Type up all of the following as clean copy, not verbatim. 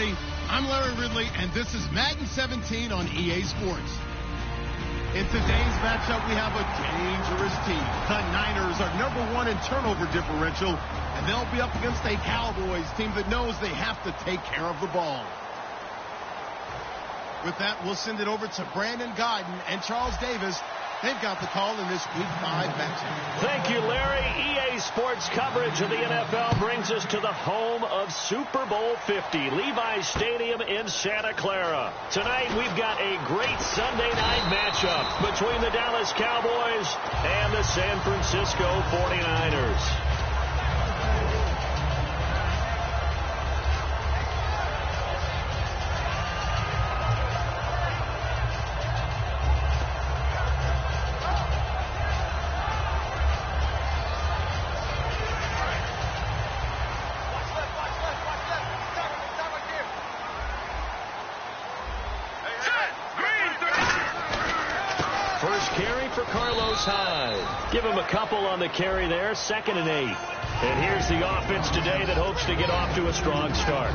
everybody. I'm Larry Ridley, and this is Madden 17 on EA Sports. In today's matchup, we have a dangerous team. The Niners are #1 in turnover differential, and they'll be up against a Cowboys team that knows they have to take care of the ball. With that, we'll send it over to Brandon Godden and Charles Davis. They've got the call in this Week 5 matchup. Thank you, Larry. EA Sports coverage of the NFL brings us to the home of Super Bowl 50, Levi's Stadium in Santa Clara. Tonight, we've got a great Sunday night matchup between the Dallas Cowboys and the San Francisco 49ers. Give him a couple on the carry there, 2nd and 8. And here's the offense today that hopes to get off to a strong start.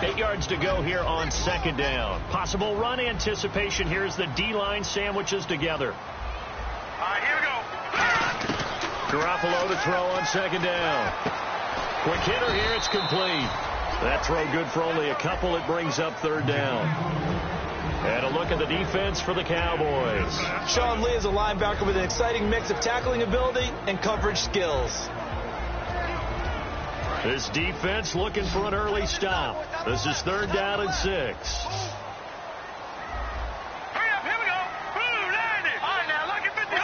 8 yards to go here on 2nd down. Possible run anticipation. Here's the D-line sandwiches together. All right, here we go. Garoppolo to throw on 2nd down. Quick hitter here, it's complete. That throw good for only a couple. It brings up 3rd down. And a look at the defense for the Cowboys. Sean Lee is a linebacker with an exciting mix of tackling ability and coverage skills. This defense looking for an early stop. This is 3rd down and 6. Hurry up, here we go. Boom, landed. All right, now look at 50.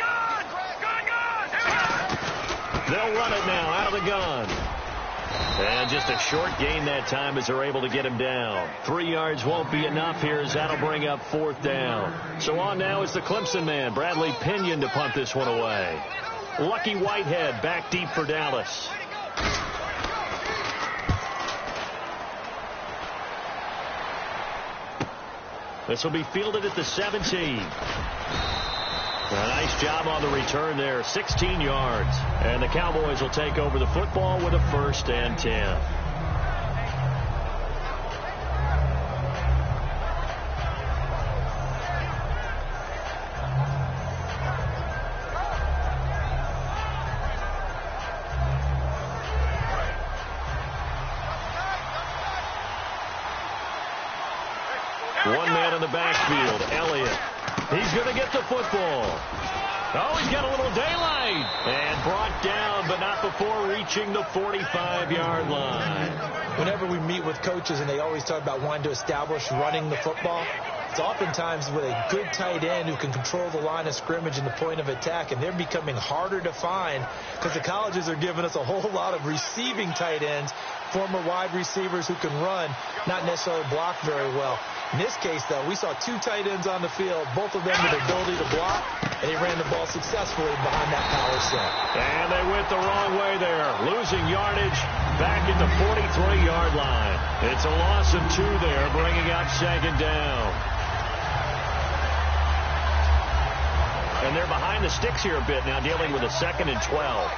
Gun. They'll run it now out of the gun. And just a short gain that time as they're able to get him down. 3 yards won't be enough here as that'll bring up 4th down. So on now is the Clemson man, Bradley Pinion, to punt this one away. Lucky Whitehead back deep for Dallas. This will be fielded at the 17. A nice job on the return there, 16 yards. And the Cowboys will take over the football with a 1st and 10. One man in the backfield, Elliott. He's going to get the football. Oh, he's got a little daylight. And brought down, but not before reaching the 45-yard line. Whenever we meet with coaches and they always talk about wanting to establish running the football, it's oftentimes with a good tight end who can control the line of scrimmage and the point of attack, and they're becoming harder to find because the colleges are giving us a whole lot of receiving tight ends, former wide receivers who can run, not necessarily block very well. In this case, though, we saw 2 tight ends on the field, both of them with the ability to block, and he ran the ball successfully behind that power set. And they went the wrong way there, losing yardage back at the 43-yard line. It's a loss of 2 there, bringing up 2nd down. And they're behind the sticks here a bit now, dealing with a 2nd and 12.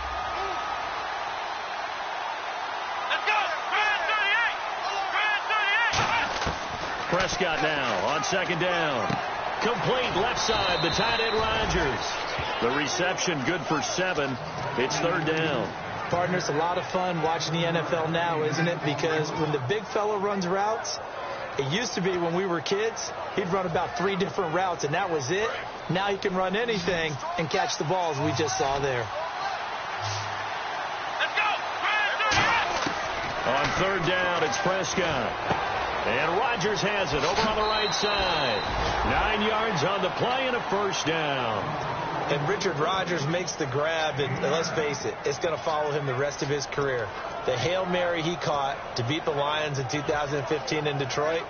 Prescott now on 2nd down. Complete left side, the tight end Rodgers. The reception good for 7. It's 3rd down. Partner, it's a lot of fun watching the NFL now, isn't it? Because when the big fella runs routes, it used to be when we were kids, he'd run about 3 different routes, and that was it. Now he can run anything and catch the balls we just saw there. Let's go. On 3rd down, it's Prescott. And Rodgers has it over on the right side. 9 yards on the play and a 1st down. And Richard Rodgers makes the grab, and let's face it, it's going to follow him the rest of his career. The Hail Mary he caught to beat the Lions in 2015 in Detroit,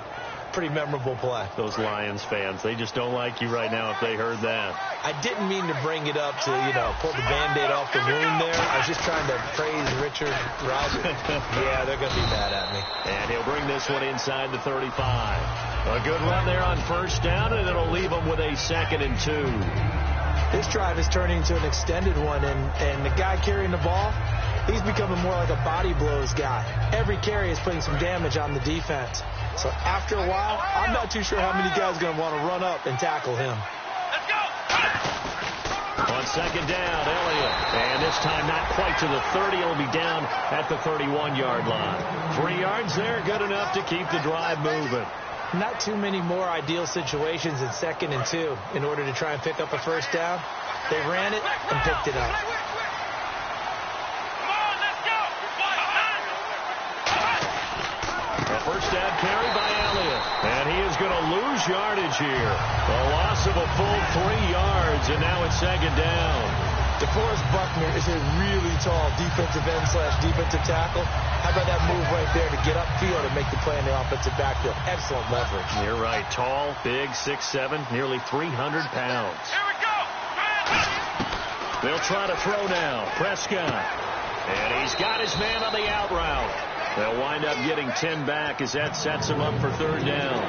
pretty memorable play. Those Lions fans, they just don't like you right now if they heard that. I didn't mean to bring it up to, pull the Band-Aid off the wound there. I was just trying to praise Richard Rodgers. Yeah, they're going to be mad at me. And he'll bring this one inside the 35. A good run there on 1st down, and it'll leave him with a 2nd and 2. This drive is turning into an extended one, and the guy carrying the ball, he's becoming more like a body blows guy. Every carry is putting some damage on the defense. So after a while, I'm not too sure how many guys are going to want to run up and tackle him. Let's go. On second down, Elliott. And this time not quite to the 30. He'll be down at the 31-yard line. 3 yards there, good enough to keep the drive moving. Not too many more ideal situations in 2nd and 2 in order to try and pick up a first down. They ran it and picked it up. Come on, let's go. A first down carry by Elliott. And he is going to lose yardage here. A loss of a full 3 yards, and now it's 2nd down. DeForest Buckner is a really tall defensive end / defensive tackle. How about that move right there to get upfield and make the play in the offensive backfield? Excellent leverage. You're right. Tall, big, 6'7", nearly 300 pounds. Here we go. They'll try to throw now. Prescott. And he's got his man on the out route. They'll wind up getting 10 back as that sets him up for 3rd down.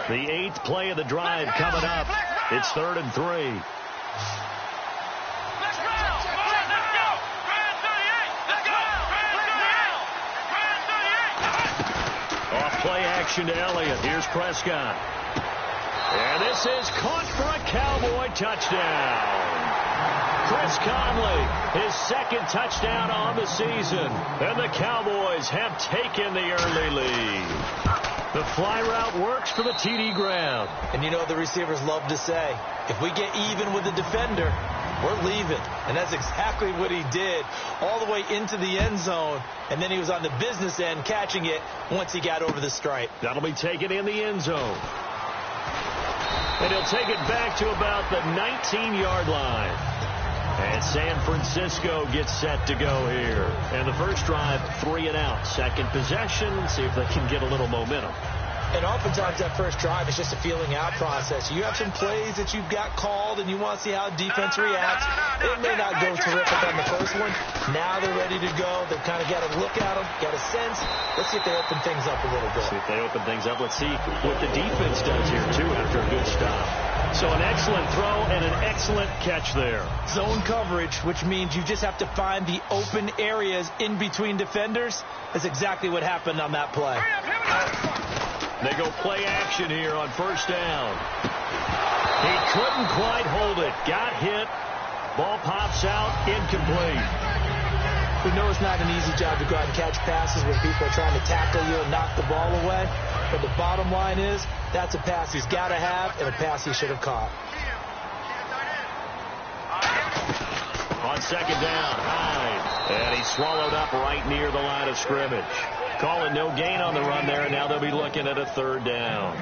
The 8th play of the drive coming up. It's 3rd and 3. Let's go. Come on, let's go. Brand 38. Let's go. Brand 38. Brand 38. Off play action to Elliott. Here's Prescott. And this is caught for a Cowboy touchdown. Chris Conley, his 2nd touchdown on the season. And the Cowboys have taken the early lead. The fly route works for the TD grab. And you know the receivers love to say, if we get even with the defender, we're leaving. And that's exactly what he did, all the way into the end zone. And then he was on the business end catching it once he got over the stripe. That'll be taken in the end zone. And he'll take it back to about the 19-yard line. And San Francisco gets set to go here. And the first drive, 3 and out. 2nd possession, see if they can get a little momentum. And oftentimes that first drive is just a feeling out process. You have some plays that you've got called and you want to see how defense reacts. It may not go terrific on the first one. Now they're ready to go. They've kind of got to look at them, got a sense. Let's see if they open things up a little bit. See if they open things up. Let's see what the defense does here, too, after a good stop. So an excellent throw and an excellent catch there. Zone coverage, which means you just have to find the open areas in between defenders. That's exactly what happened on that play. They go play action here on first down. He couldn't quite hold it. Got hit. Ball pops out. Incomplete. We know it's not an easy job to go out and catch passes when people are trying to tackle you and knock the ball away. But the bottom line is, that's a pass he's got to have and a pass he should have caught. On second down, Hyde. And he's swallowed up right near the line of scrimmage. Calling no gain on the run there, and now they'll be looking at a 3rd down.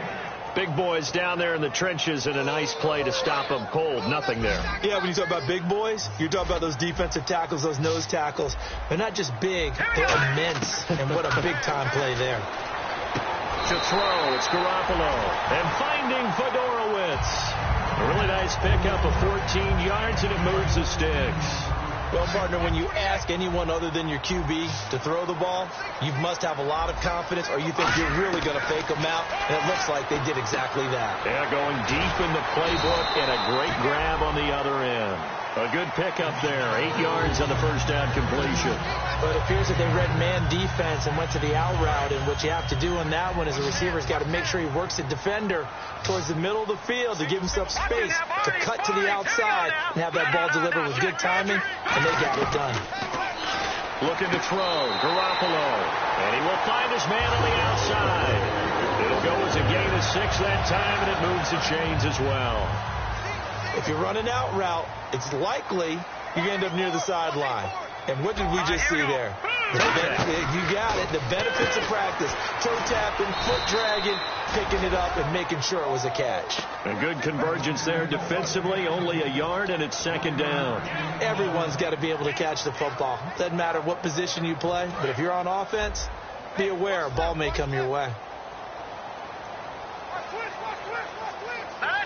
Big boys down there in the trenches and a nice play to stop them cold. Nothing there. Yeah, when you talk about big boys, you're talking about those defensive tackles, those nose tackles. They're not just big, they're immense. And what a big-time play there. To throw, it's Garoppolo. And finding Fedorowicz. A really nice pickup of 14 yards, and it moves the sticks. Well, partner, when you ask anyone other than your QB to throw the ball, you must have a lot of confidence, or you think you're really going to fake them out, and it looks like they did exactly that. Yeah, going deep in the playbook, and a great grab on the other end. A good pickup there, 8 yards on the first down completion. But it appears that they read man defense and went to the out route, and what you have to do on that one is the receiver's got to make sure he works the defender towards the middle of the field to give himself space to cut to the outside and have that ball delivered with good timing, and they got it done. Looking to throw, Garoppolo, and he will find his man on the outside. It'll go as a gain of 6 that time, and it moves the chains as well. If you're running out route, it's likely you end up near the sideline. And what did we just see there? You got it. The benefits of practice. Toe tapping, foot dragging, picking it up, and making sure it was a catch. A good convergence there defensively. Only a yard, and it's 2nd down. Everyone's got to be able to catch the football. Doesn't matter what position you play, but if you're on offense, be aware a ball may come your way. Hey,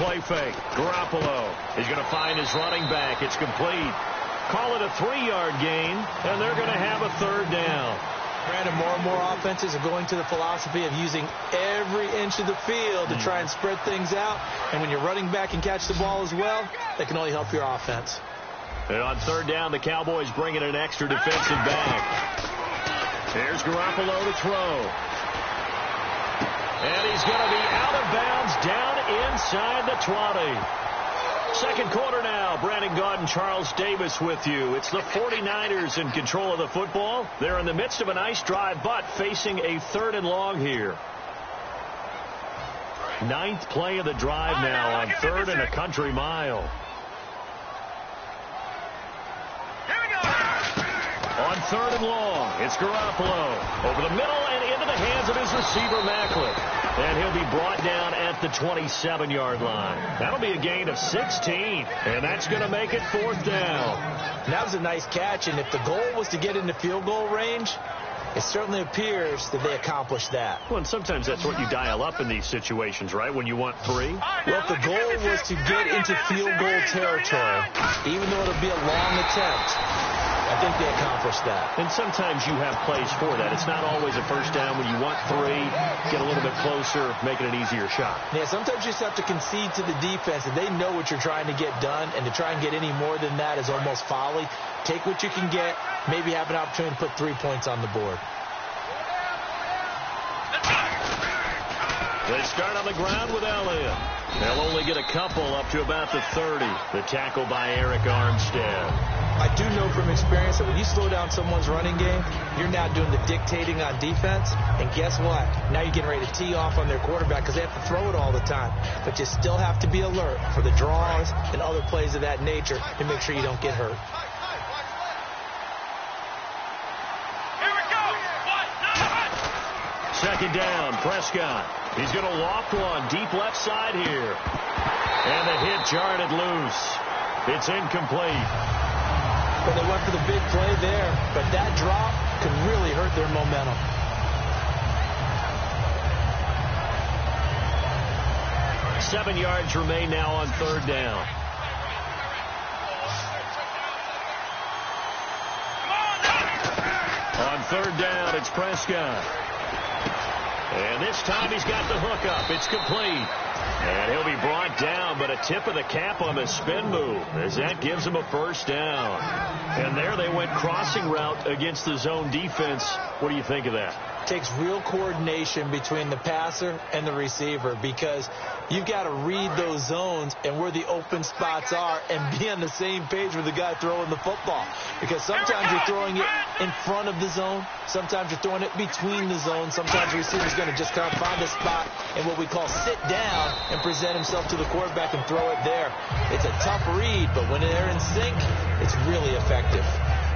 play fake. Garoppolo is going to find his running back. It's complete. Call it a 3-yard gain, and they're going to have a third down. Brandon, more and more offenses are going to the philosophy of using every inch of the field to try and spread things out. And when you're running back and catch the ball as well, that can only help your offense. And on third down, the Cowboys bring in an extra defensive back. Here's Garoppolo to throw. And he's going to be out of bounds down inside the 20. Second quarter now. Brandon Gaudin and Charles Davis with you. It's the 49ers in control of the football. They're in the midst of a nice drive, but facing a 3rd and long here. 9th play of the drive now on 3rd and a country mile. On 3rd and long, it's Garoppolo. Over the middle and into the hands of his receiver, Macklin. And he'll be brought down at the 27-yard line. That'll be a gain of 16. And that's going to make it 4th down. That was a nice catch, and if the goal was to get into field goal range, it certainly appears that they accomplished that. Well, and sometimes that's what you dial up in these situations, right, when you want 3? Well, if the goal was to get into field goal territory, even though it'll be a long attempt, I think they accomplished that. And sometimes you have plays for that. It's not always a first down when you want 3, get a little bit closer, make it an easier shot. Yeah, sometimes you just have to concede to the defense, and they know what you're trying to get done, and to try and get any more than that is almost folly. Take what you can get, maybe have an opportunity to put 3 points on the board. They start on the ground with Elliott. They'll only get a couple up to about the 30. The tackle by Eric Armstead. I do know from experience that when you slow down someone's running game, you're now doing the dictating on defense. And guess what? Now you're getting ready to tee off on their quarterback because they have to throw it all the time. But you still have to be alert for the draws and other plays of that nature to make sure you don't get hurt. Second down, Prescott. He's going to loft one deep left side here. And the hit jarred it loose. It's incomplete. Well, they went for the big play there, but that drop could really hurt their momentum. Seven yards remain now on third down. On third down, it's Prescott. And this time he's got the hook up. It's complete. And he'll be brought down, but a tip of the cap on the spin move as that gives him a first down. And there they went crossing route against the zone defense. What do you think of that? Takes real coordination between the passer and the receiver because you've got to read those zones and where the open spots are and be on the same page with the guy throwing the football. Because sometimes you're throwing it in front of the zone. Sometimes you're throwing it between the zones. Sometimes the receiver's going to just kind of find a spot and what we call sit down and present himself to the quarterback and throw it there. It's a tough read, but when they're in sync, it's really effective.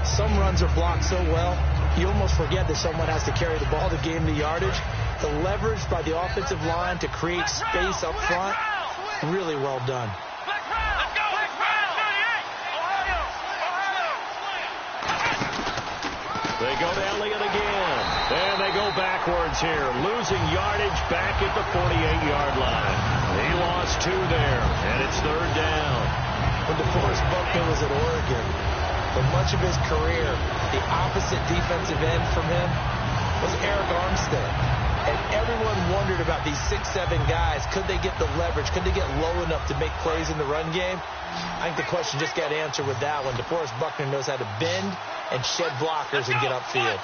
Some runs are blocked so well, you almost forget that someone has to carry the ball to gain the yardage. The leverage by the offensive line to create space up front, really well done. They go to Elliott again. And they go backwards here, losing yardage back at the 48-yard line. He lost 2 there, and it's third down. When DeForest Buckner was at Oregon, for much of his career, the opposite defensive end from him was Eric Armstead. And everyone wondered about these 6'7" guys. Could they get the leverage? Could they get low enough to make plays in the run game? I think the question just got answered with that one. DeForest Buckner knows how to bend and shed blockers and get upfield.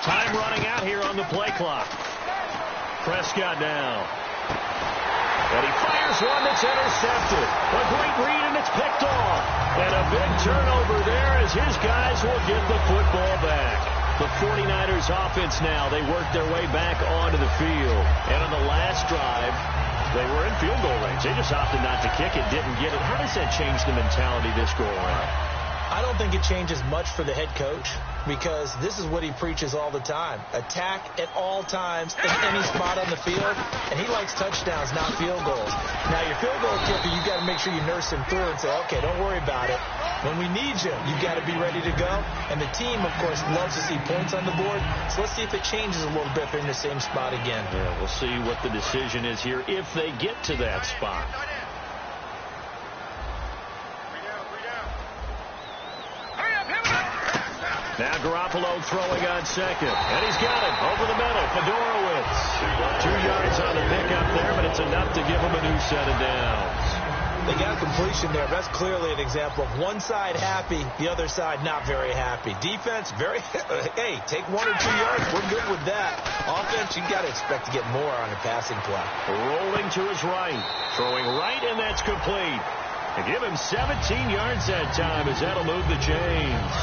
Time running out here on the play clock. Prescott now. And he fires one that's intercepted. A great read, and it's picked off. And a big turnover there as his guys will get the football back. The 49ers offense now, they work their way back onto the field. And on the last drive, they were in field goal range. They just opted not to kick it, didn't get it. How does that change the mentality this go around? I don't think it changes much for the head coach because this is what he preaches all the time. Attack at all times in any spot on the field, and he likes touchdowns, not field goals. Now, your field goal kicker, you got to make sure you nurse him through and say, okay, don't worry about it. When we need you, you got to be ready to go. And the team, of course, loves to see points on the board. So let's see if it changes a little bit if they're in the same spot again. Yeah, we'll see what the decision is here if they get to that spot. Now Garoppolo throwing on second. And he's got it over the middle. Fedorowicz. 2 yards on the pickup there, but it's enough to give him a new set of downs. They got a completion there. That's clearly an example of one side happy, the other side not very happy. Defense, hey, take 1 or 2 yards. We're good with that. Offense, you got to expect to get more on a passing play. Rolling to his right. Throwing right, and that's complete. They give him 17 yards that time as that'll move the chains.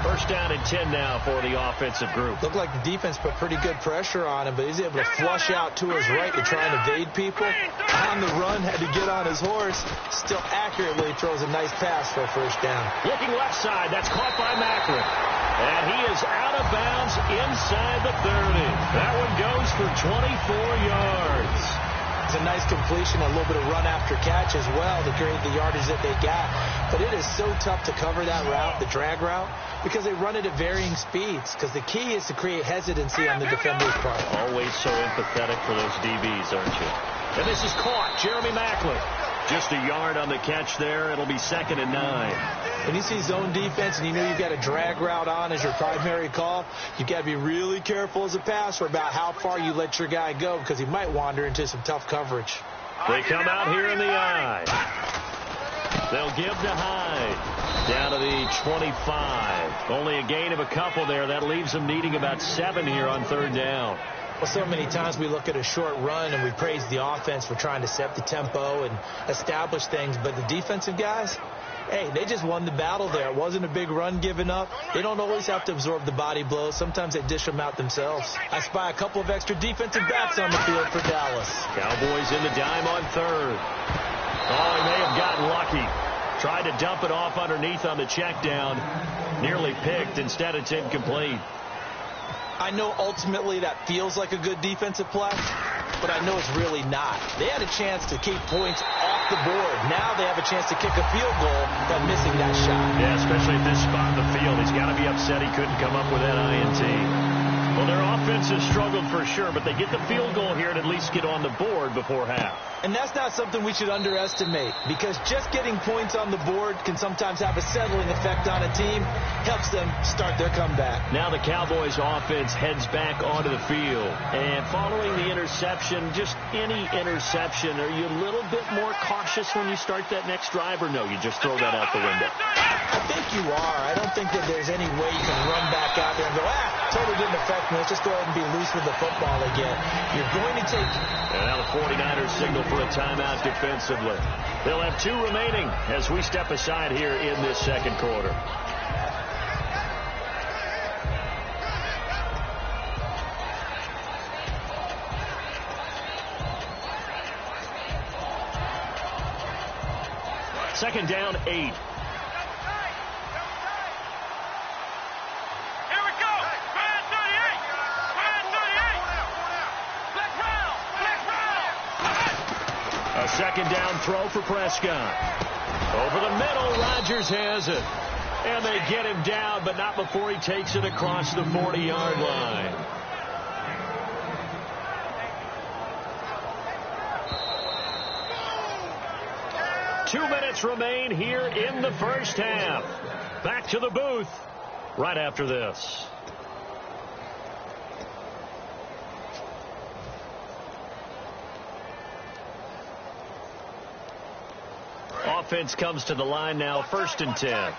First down and 10 now for the offensive group. Looked like the defense put pretty good pressure on him, but he's able to flush out to his right to try and evade people. On the run, had to get on his horse. Still accurately throws a nice pass for a first down. Looking left side. That's caught by Macklin. And he is out of bounds inside the 30. That one goes for 24 yards. It's a nice completion, a little bit of run after catch as well to create the yardage that they got. But it is so tough to cover that route, the drag route, because they run it at varying speeds. Because the key is to create hesitancy on the defender's part. Always so empathetic for those DBs, aren't you? And this is caught. Jeremy Macklin. Just a yard on the catch there. It'll be 2nd and 9. When you see zone defense and you know you've got a drag route on as your primary call, you've got to be really careful as a passer about how far you let your guy go because he might wander into some tough coverage. They come out here in the eye. They'll give to Hyde. Down to the 25. Only a gain of a couple there. That leaves them needing about 7 here on 3rd down. Well, so many times we look at a short run and we praise the offense for trying to set the tempo and establish things. But the defensive guys, hey, they just won the battle there. It wasn't a big run given up. They don't always have to absorb the body blows. Sometimes they dish them out themselves. I spy a couple of extra defensive backs on the field for Dallas. Cowboys in the dime on 3rd. Oh, he may have gotten lucky. Tried to dump it off underneath on the check down. Nearly picked. Instead, it's incomplete. I know ultimately that feels like a good defensive play, but I know it's really not. They had a chance to keep points off the board. Now they have a chance to kick a field goal by missing that shot. Yeah, especially at this spot in the field. He's got to be upset he couldn't come up with that INT. Well, their offense has struggled for sure, but they get the field goal here and at least get on the board before half. And that's not something we should underestimate, because just getting points on the board can sometimes have a settling effect on a team. Helps them start their comeback. Now the Cowboys offense heads back onto the field. And following the interception, just any interception, are you a little bit more cautious when you start that next drive, or no, you just throw that out the window? I think you are. I don't think that there's any way you can run back out there and go, totally didn't affect me. Let's just go ahead and be loose with the football again. You're going to take... And now the 49ers signal for a timeout defensively. They'll have 2 remaining as we step aside here in this 2nd quarter. Second down, 8. A second down throw for Prescott. Over the middle, Rodgers has it. And they get him down, but not before he takes it across the 40-yard line. Two minutes remain here in the first half. Back to the booth right after this. Offense comes to the line now, 1st and 10.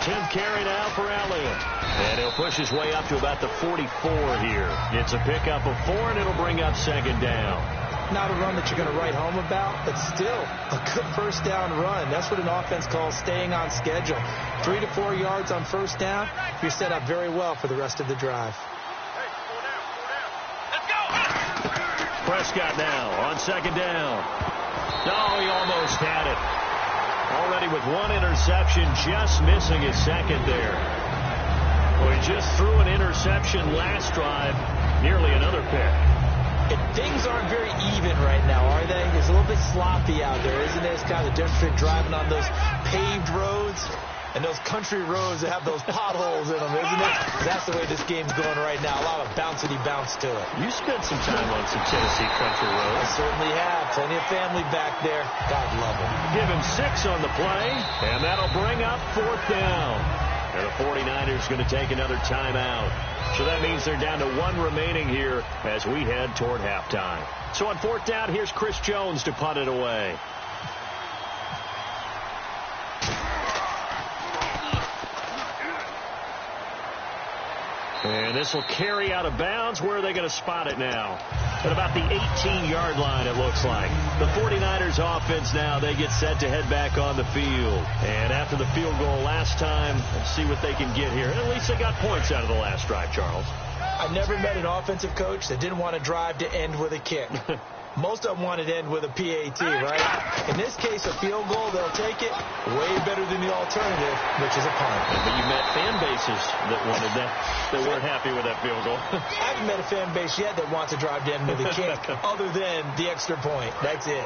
Tenth carry now for Elliott. And he'll push his way up to about the 44 here. It's a pickup of 4, and it'll bring up 2nd down. Not a run that you're going to write home about, but still a good first down run. That's what an offense calls staying on schedule. 3 to 4 yards on first down. You're set up very well for the rest of the drive. Prescott now on 2nd down. No, he almost had it. Already with one interception, just missing his second there. Well, he just threw an interception last drive, nearly another pick. And things aren't very even right now, are they? It's a little bit sloppy out there, isn't it? It's kind of the difference between driving on those paved roads and those country roads that have those potholes in them, isn't it? That's the way this game's going right now. A lot of bouncy bounce to it. You spent some time on some Tennessee country roads. I certainly have. Plenty of family back there. God love them. Give him 6 on the play, and that'll bring up 4th down. And the 49ers going to take another timeout. So that means they're down to 1 remaining here as we head toward halftime. So on 4th down, here's Chris Jones to punt it away. And this will carry out of bounds. Where are they going to spot it now? At about the 18-yard line, it looks like. The 49ers offense now, they get set to head back on the field. And after the field goal last time, let's see what they can get here. At least they got points out of the last drive, Charles. I never met an offensive coach that didn't want to drive to end with a kick. Most of them want to end with a PAT, right? In this case, a field goal, they'll take it. Way better than the alternative, which is a punt. But you met fan bases that wanted that, that weren't happy with that field goal. I haven't met a fan base yet that wants to drive to end with a kick, other than the extra point. That's it.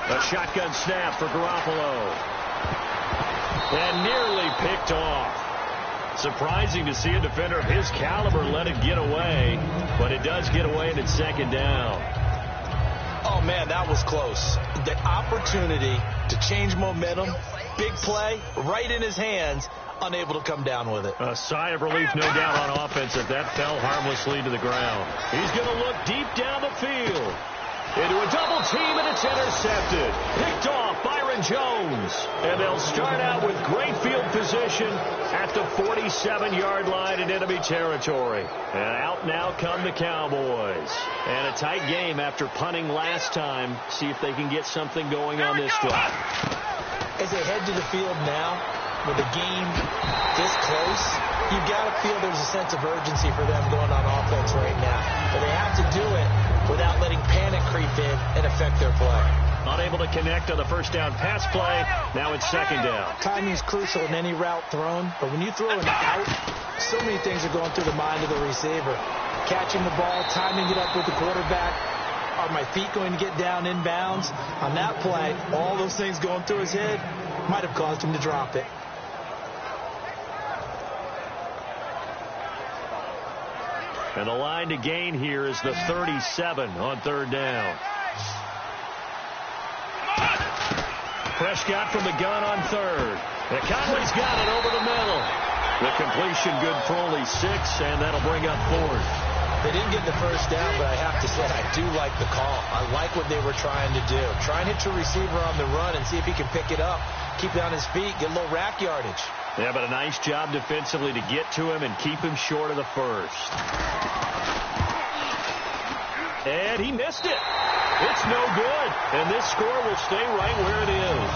A shotgun snap for Garoppolo. And nearly picked off. Surprising to see a defender of his caliber let it get away, but it does get away and it's 2nd down. Oh, man, that was close. The opportunity to change momentum, big play, right in his hands, unable to come down with it. A sigh of relief, no doubt, on offense that that fell harmlessly to the ground. He's going to look deep down the field. Into a double team, and it's intercepted. Picked off Byron Jones. And they'll start out with great field position at the 47-yard line in enemy territory. And out now come the Cowboys. And a tight game after punting last time. See if they can get something going on this drive. As they head to the field now, with the game this close, you've got to feel there's a sense of urgency for them going on offense right now. But they have to do it without letting panic creep in and affect their play. Unable to connect on the first down pass play. Now it's 2nd down. Timing is crucial in any route thrown, but when you throw an out, so many things are going through the mind of the receiver. Catching the ball, timing it up with the quarterback. Are my feet going to get down in bounds? On that play, all those things going through his head might have caused him to drop it. And the line to gain here is the 37 on 3rd down. Prescott from the gun on 3rd. And Conley's got it over the middle. The completion good for only 6, and that'll bring up 4th. They didn't get the first down, but I have to say I do like the call. I like what they were trying to do. Try and hit your receiver on the run and see if he can pick it up. Keep it on his feet, get a little rack yardage. Yeah, but a nice job defensively to get to him and keep him short of the first. And he missed it. It's no good. And this score will stay right where it is.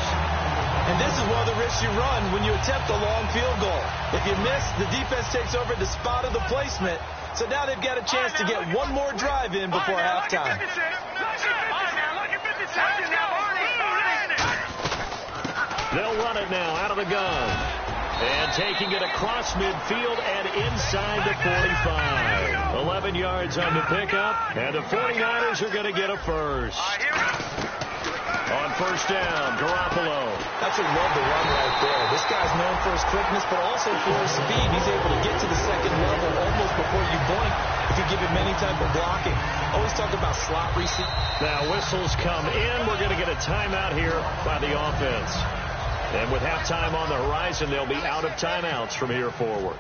And this is one of the risks you run when you attempt a long field goal. If you miss, the defense takes over the spot of the placement. So now they've got a chance to get one more drive in before halftime. They'll run it now out of the gun. And taking it across midfield and inside the 45. 11 yards on the pickup, and the 49ers are going to get a first. On 1st down, Garoppolo. That's a love the run right there. This guy's known for his quickness, but also for his speed. He's able to get to the 2nd level almost before you blink if you give him any type of blocking. Always talk about slot receipt. Now whistles come in. We're going to get a timeout here by the offense. And with halftime on the horizon, they'll be out of timeouts from here forward.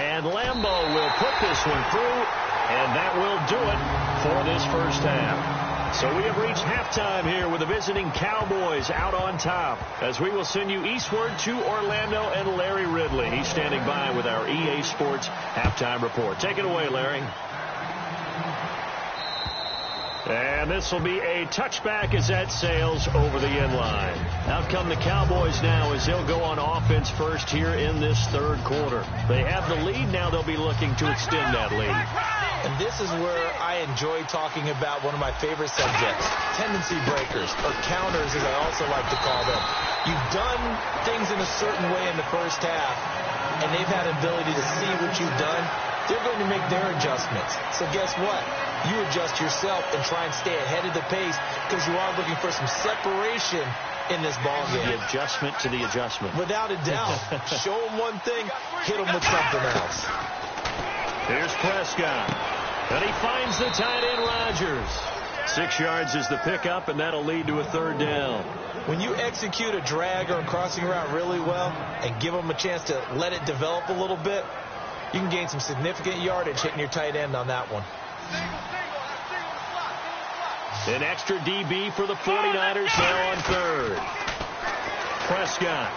And Lambeau will put this one through, and that will do it for this first half. So we have reached halftime here with the visiting Cowboys out on top, as we will send you eastward to Orlando and Larry Ridley. He's standing by with our EA Sports halftime report. Take it away, Larry. And this will be a touchback as that sails over the end line. Out come the Cowboys now as they'll go on offense first here in this third quarter. They have the lead. Now they'll be looking to extend that lead. And this is where I enjoy talking about one of my favorite subjects, tendency breakers, or counters as I also like to call them. You've done things in a certain way in the first half, and they've had ability to see what you've done. They're going to make their adjustments. So guess what? You adjust yourself and try and stay ahead of the pace because you are looking for some separation in this ball game. The adjustment to the adjustment. Without a doubt. Show them one thing, hit them with something else. Here's Prescott. And he finds the tight end, Rodgers. 6 yards is the pickup, and that'll lead to a third down. When you execute a drag or a crossing route really well and give them a chance to let it develop a little bit, you can gain some significant yardage hitting your tight end on that one. An extra DB for the 49ers now on third. Prescott.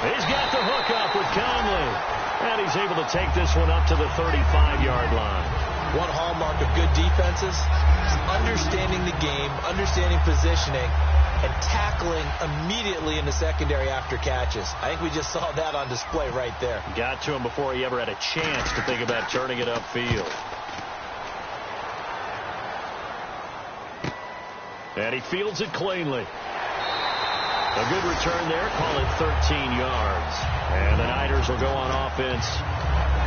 He's got the hook up with Conley. And he's able to take this one up to the 35-yard line. One hallmark of good defenses is understanding the game, understanding positioning, and tackling immediately in the secondary after catches. I think we just saw that on display right there. Got to him before he ever had a chance to think about turning it upfield. And he fields it cleanly. A good return there, call it 13 yards. And the Niners will go on offense,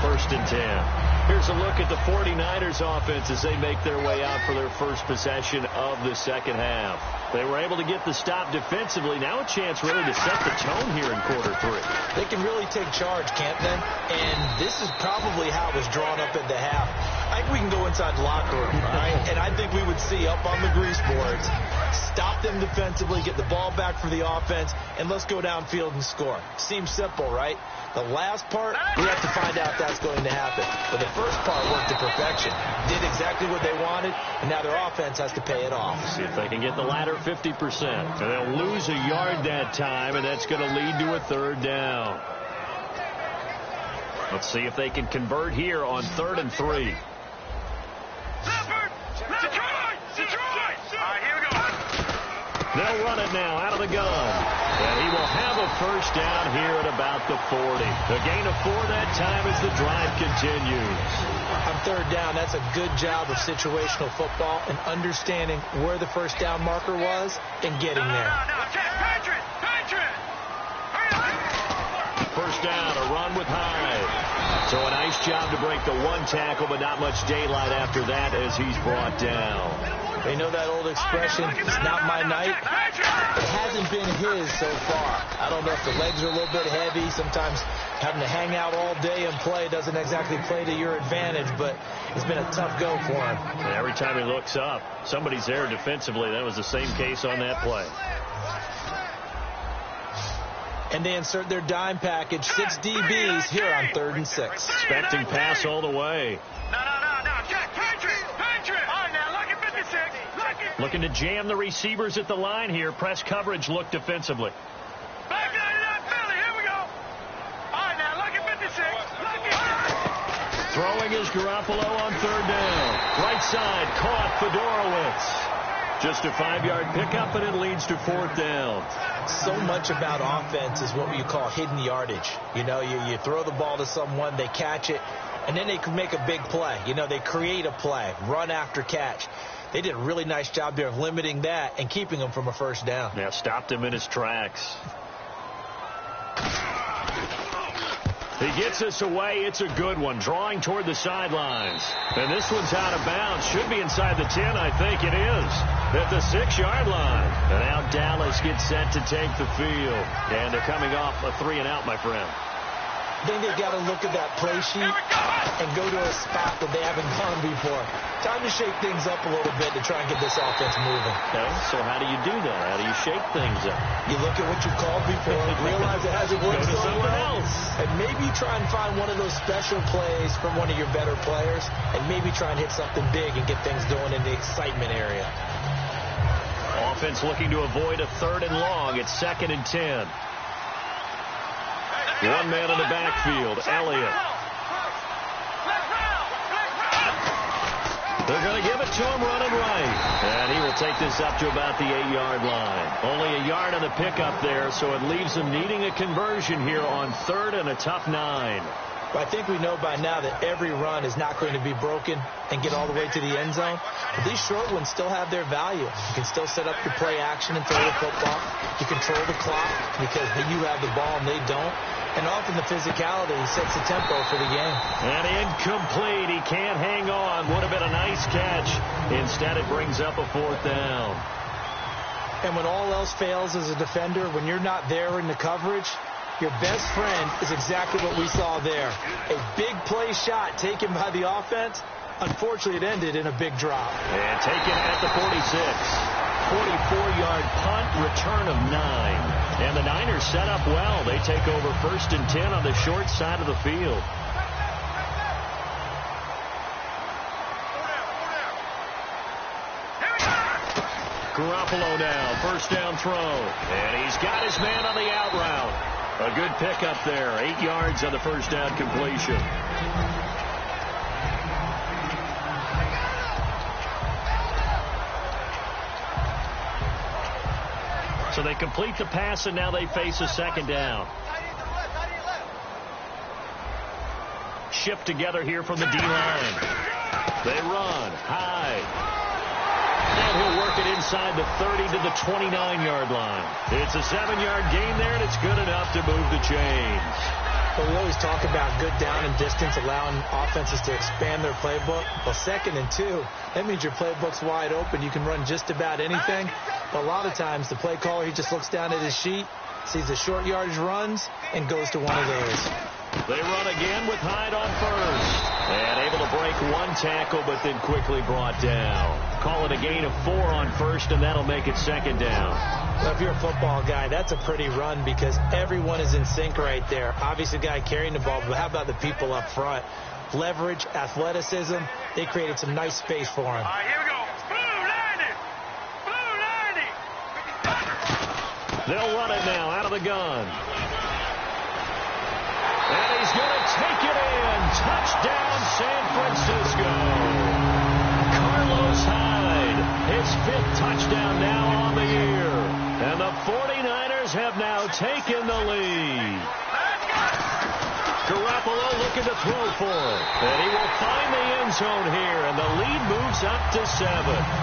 1st and 10. Here's a look at the 49ers offense as they make their way out for their first possession of the second half. They were able to get the stop defensively. Now a chance really to set the tone here in quarter 3. They can really take charge, can't they? And this is probably how it was drawn up at the half. I think we can go inside the locker room, all right? And I think we would see up on the grease boards, stop them defensively, get the ball back for the offense, and let's go downfield and score. Seems simple, right? The last part, we have to find out if that's going to happen. But the first part worked to perfection. Did exactly what they wanted, and now their offense has to pay it off. See if they can get the latter 50%. And they'll lose a yard that time, and that's going to lead to a third down. Let's see if they can convert here on 3rd and 3. They'll run it now out of the gun. And he will have a first down here at about the 40. A gain of 4 that time as the drive continues. On 3rd down, that's a good job of situational football and understanding where the first down marker was and getting there. First down, a run with Hyde. So a nice job to break the 1 tackle, but not much daylight after that as he's brought down. They know that old expression, it's not my night. It hasn't been his so far. I don't know if the legs are a little bit heavy. Sometimes having to hang out all day and play doesn't exactly play to your advantage, but it's been a tough go for him. And every time he looks up, somebody's there defensively. That was the same case on that play. And they insert their dime package, 6 DBs here on 3rd and 6. Expecting pass all the way. Looking to jam the receivers at the line here. Press coverage look defensively. Back out of that belly. Here we go. All right, now look at 56. Throwing is Garoppolo on 3rd down. Right side, caught Fedorowicz. Just a 5-yard pickup, and it leads to 4th down. So much about offense is what you call hidden yardage. You know, you throw the ball to someone, they catch it, and then they can make a big play. You know, they create a play, run after catch. They did a really nice job there of limiting that and keeping him from a first down. Yeah, stopped him in his tracks. He gets us away. It's a good one. Drawing toward the sidelines. And this one's out of bounds. Should be inside the 10. I think it is. At the 6-yard line. And now Dallas gets set to take the field. And they're coming off a 3-and-out, my friend. I think they've got to look at that play sheet and go to a spot that they haven't gone before. Time to shake things up a little bit to try and get this offense moving. Okay, so how do you do that? How do you shake things up? You look at what you called before, realize it hasn't worked so well, and maybe try and find one of those special plays from one of your better players, and maybe try and hit something big and get things going in the excitement area. Offense looking to avoid a 3rd and long. It's 2nd and 10. One man in the backfield, Elliott. They're going to give it to him running right. And he will take this up to about the 8-yard line. Only a yard on the pickup there, so it leaves them needing a conversion here on 3rd and a tough 9. But I think we know by now that every run is not going to be broken and get all the way to the end zone. But these short ones still have their value. You can still set up your play action and throw the football. You control the clock because you have the ball and they don't. And often the physicality sets the tempo for the game. And incomplete. He can't hang on. Would have been a nice catch. Instead, it brings up a 4th down. And when all else fails as a defender, when you're not there in the coverage, your best friend is exactly what we saw there. A big play shot taken by the offense. Unfortunately, it ended in a big drop. And taken at the 46. 44-yard punt, return of 9. And the Niners set up well. They take over 1st and 10 on the short side of the field. Garoppolo now, 1st down throw. And he's got his man on the out route. A good pickup there, 8 yards on the 1st down completion. So they complete the pass, and now they face a 2nd down. Shipped together here from the D-line. They run high. And he'll work it inside the 30 to the 29-yard line. It's a 7-yard gain there, and it's good enough to move the chains. Well, we always talk about good down and distance, allowing offenses to expand their playbook. Well, 2nd and 2, that means your playbook's wide open. You can run just about anything. But a lot of times, the play caller, he just looks down at his sheet, sees the short yardage runs, and goes to one of those. They run again with Hyde on 1st. And able to break 1 tackle, but then quickly brought down. Call it a gain of 4 on 1st, and that'll make it 2nd down. Well, if you're a football guy, that's a pretty run because everyone is in sync right there. Obviously, the guy carrying the ball, but how about the people up front? Leverage, athleticism, they created some nice space for him. All right, here we go. Blue 90. They'll run it now out of the gun. And he's going to take it in. Touchdown, San Francisco. Carlos Hyde, his 5th touchdown now on the year. And the 49ers have now taken the lead. Garoppolo looking to throw for it. And he will find the end zone here. And the lead moves up to 7.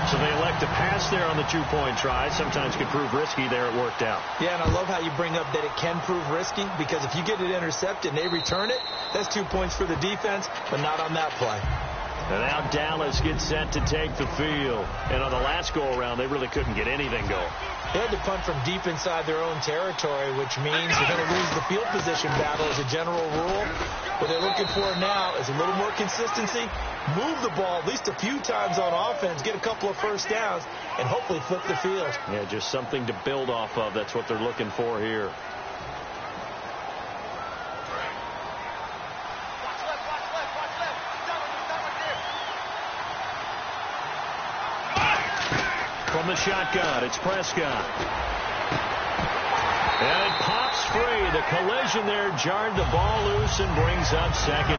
So they elect to pass there on the 2-point try. Sometimes could prove risky there. It worked out. Yeah, and I love how you bring up that it can prove risky because if you get it intercepted and they return it, that's 2 points for the defense, but not on that play. And now Dallas gets set to take the field. And on the last go-around, they really couldn't get anything going. They had to punt from deep inside their own territory, which means you're going to lose the field position battle as a general rule. What they're looking for now is a little more consistency, move the ball at least a few times on offense, get a couple of 1st downs, and hopefully flip the field. Yeah, just something to build off of. That's what they're looking for here. From the shotgun, it's Prescott. And it pops free. The collision there jarred the ball loose and brings up 2nd